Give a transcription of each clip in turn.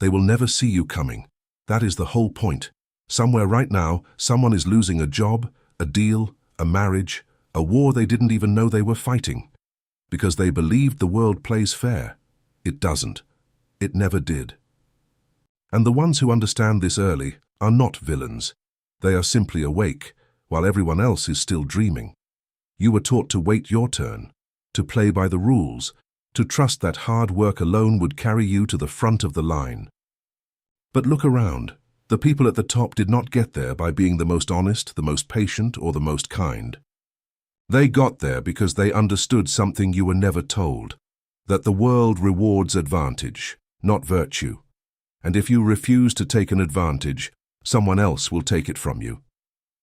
They will never see you coming. That is the whole point. Somewhere right now, someone is losing a job, a deal, a marriage, a war they didn't even know they were fighting. Because they believed the world plays fair. It doesn't. It never did. And the ones who understand this early are not villains. They are simply awake, while everyone else is still dreaming. You were taught to wait your turn, to play by the rules, to trust that hard work alone would carry you to the front of the line. But look around. The people at the top did not get there by being the most honest, the most patient, or the most kind. They got there because they understood something you were never told, that the world rewards advantage, not virtue. And if you refuse to take an advantage, someone else will take it from you.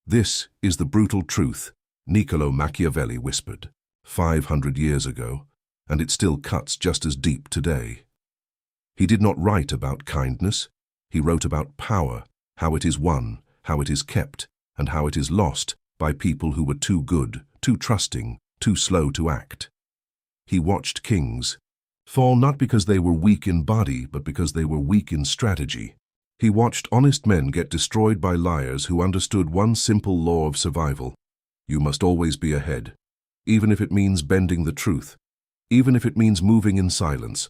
This is the brutal truth Niccolo Machiavelli whispered 500 years ago, and it still cuts just as deep today. He did not write about kindness. He wrote about power, how it is won, how it is kept, and how it is lost by people who were too good, too trusting, too slow to act. He watched kings fall not because they were weak in body, but because they were weak in strategy. He watched honest men get destroyed by liars who understood one simple law of survival. You must always be ahead, even if it means bending the truth, even if it means moving in silence,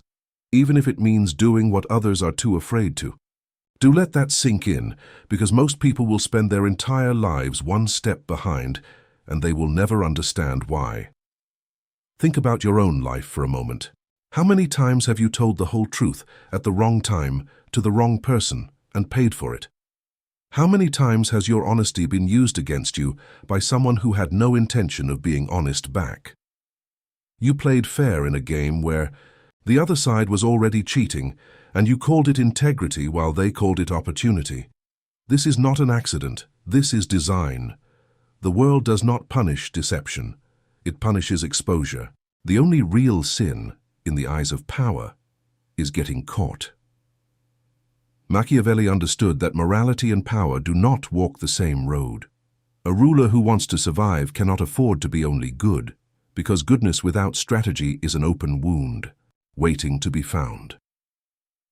even if it means doing what others are too afraid to. Do let that sink in, because most people will spend their entire lives one step behind, and they will never understand why. Think about your own life for a moment. How many times have you told the whole truth at the wrong time to the wrong person and paid for it? How many times has your honesty been used against you by someone who had no intention of being honest back? You played fair in a game where the other side was already cheating, and you called it integrity while they called it opportunity. This is not an accident. This is design. The world does not punish deception. It punishes exposure. The only real sin, in the eyes of power, is getting caught. Machiavelli understood that morality and power do not walk the same road. A ruler who wants to survive cannot afford to be only good, because goodness without strategy is an open wound, waiting to be found.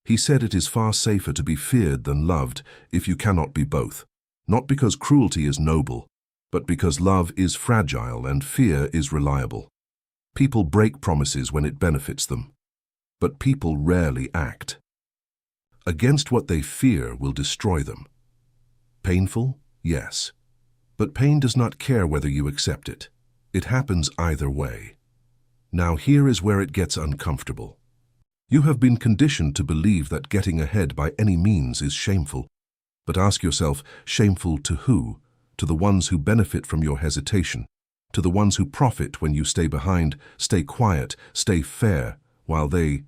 He said it is far safer to be feared than loved if you cannot be both, not because cruelty is noble, but because love is fragile and fear is reliable. People break promises when it benefits them, but people rarely act. Against what they fear will destroy them. Painful? Yes. But pain does not care whether you accept it. It happens either way. Now here is where it gets uncomfortable. You have been conditioned to believe that getting ahead by any means is shameful. But ask yourself, shameful to who? To the ones who benefit from your hesitation, to the ones who profit when you stay behind, stay quiet, stay fair, while they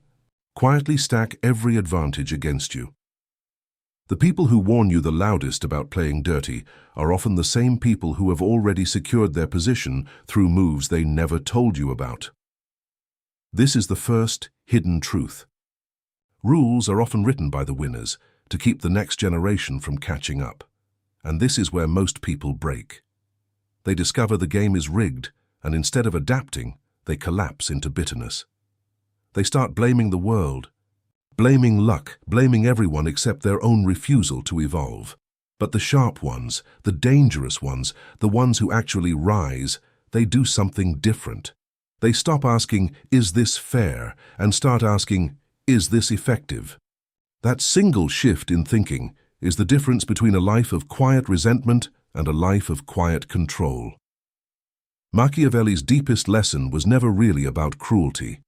quietly stack every advantage against you. The people who warn you the loudest about playing dirty are often the same people who have already secured their position through moves they never told you about. This is the first hidden truth. Rules are often written by the winners to keep the next generation from catching up. And this is where most people break. They discover the game is rigged, and instead of adapting, they collapse into bitterness. They start blaming the world, blaming luck, blaming everyone except their own refusal to evolve. But the sharp ones, the dangerous ones, the ones who actually rise, they do something different. They stop asking, "Is this fair?" and start asking, "Is this effective?" That single shift in thinking is the difference between a life of quiet resentment and a life of quiet control. Machiavelli's deepest lesson was never really about cruelty.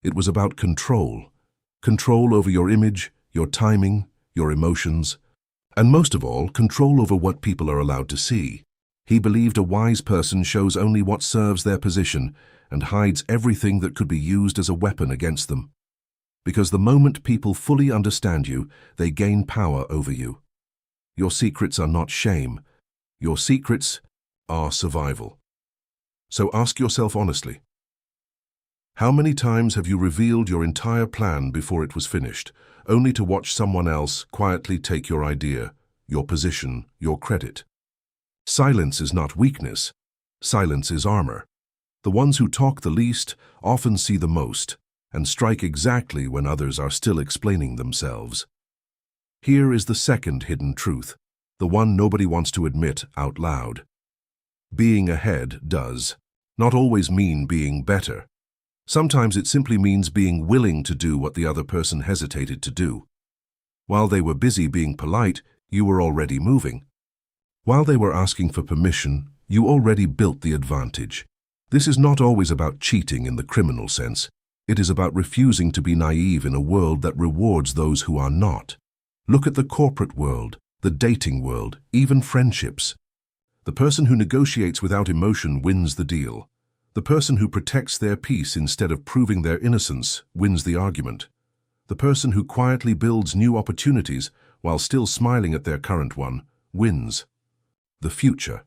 It was about control. Control over your image, your timing, your emotions, and most of all, control over what people are allowed to see. He believed a wise person shows only what serves their position and hides everything that could be used as a weapon against them. Because the moment people fully understand you, they gain power over you. Your secrets are not shame. Your secrets are survival. So ask yourself honestly, how many times have you revealed your entire plan before it was finished, only to watch someone else quietly take your idea, your position, your credit? Silence is not weakness. Silence is armor. The ones who talk the least often see the most and strike exactly when others are still explaining themselves. Here is the second hidden truth, the one nobody wants to admit out loud. Being ahead does not always mean being better. Sometimes it simply means being willing to do what the other person hesitated to do. While they were busy being polite, you were already moving. While they were asking for permission, you already built the advantage. This is not always about cheating in the criminal sense. It is about refusing to be naive in a world that rewards those who are not. Look at the corporate world, the dating world, even friendships. The person who negotiates without emotion wins the deal. The person who protects their peace instead of proving their innocence wins the argument. The person who quietly builds new opportunities while still smiling at their current one wins the future.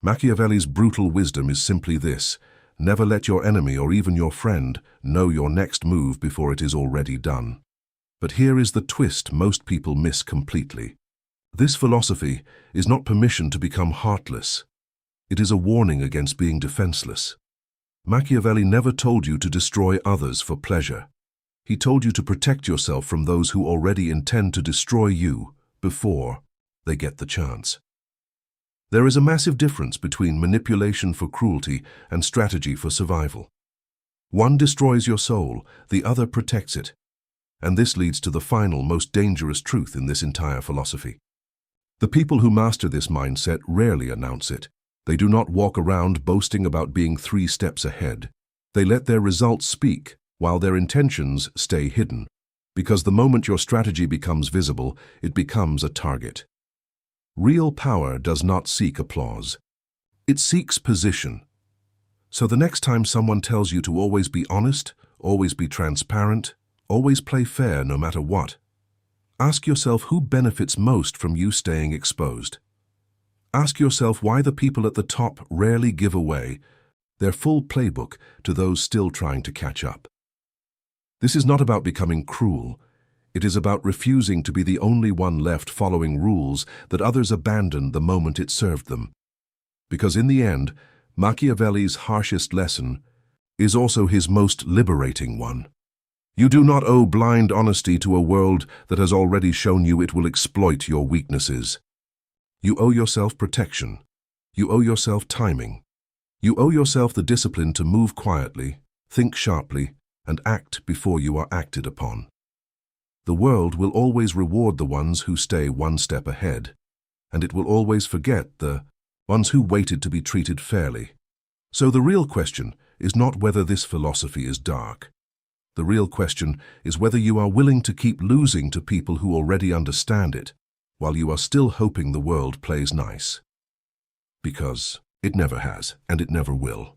Machiavelli's brutal wisdom is simply this: never let your enemy or even your friend know your next move before it is already done. But here is the twist most people miss completely. This philosophy is not permission to become heartless. It is a warning against being defenseless. Machiavelli never told you to destroy others for pleasure. He told you to protect yourself from those who already intend to destroy you before they get the chance. There is a massive difference between manipulation for cruelty and strategy for survival. One destroys your soul, the other protects it. And this leads to the final, most dangerous truth in this entire philosophy. The people who master this mindset rarely announce it. They do not walk around boasting about being 3 steps ahead. They let their results speak, while their intentions stay hidden. Because the moment your strategy becomes visible, it becomes a target. Real power does not seek applause. It seeks position. So the next time someone tells you to always be honest, always be transparent, always play fair no matter what, ask yourself who benefits most from you staying exposed. Ask yourself why the people at the top rarely give away their full playbook to those still trying to catch up. This is not about becoming cruel. It is about refusing to be the only one left following rules that others abandoned the moment it served them. Because in the end, Machiavelli's harshest lesson is also his most liberating one. You do not owe blind honesty to a world that has already shown you it will exploit your weaknesses. You owe yourself protection. You owe yourself timing. You owe yourself the discipline to move quietly, think sharply, and act before you are acted upon. The world will always reward the ones who stay 1 step ahead, and it will always forget the ones who waited to be treated fairly. So the real question is not whether this philosophy is dark. The real question is whether you are willing to keep losing to people who already understand it, while you are still hoping the world plays nice. Because it never has, and it never will.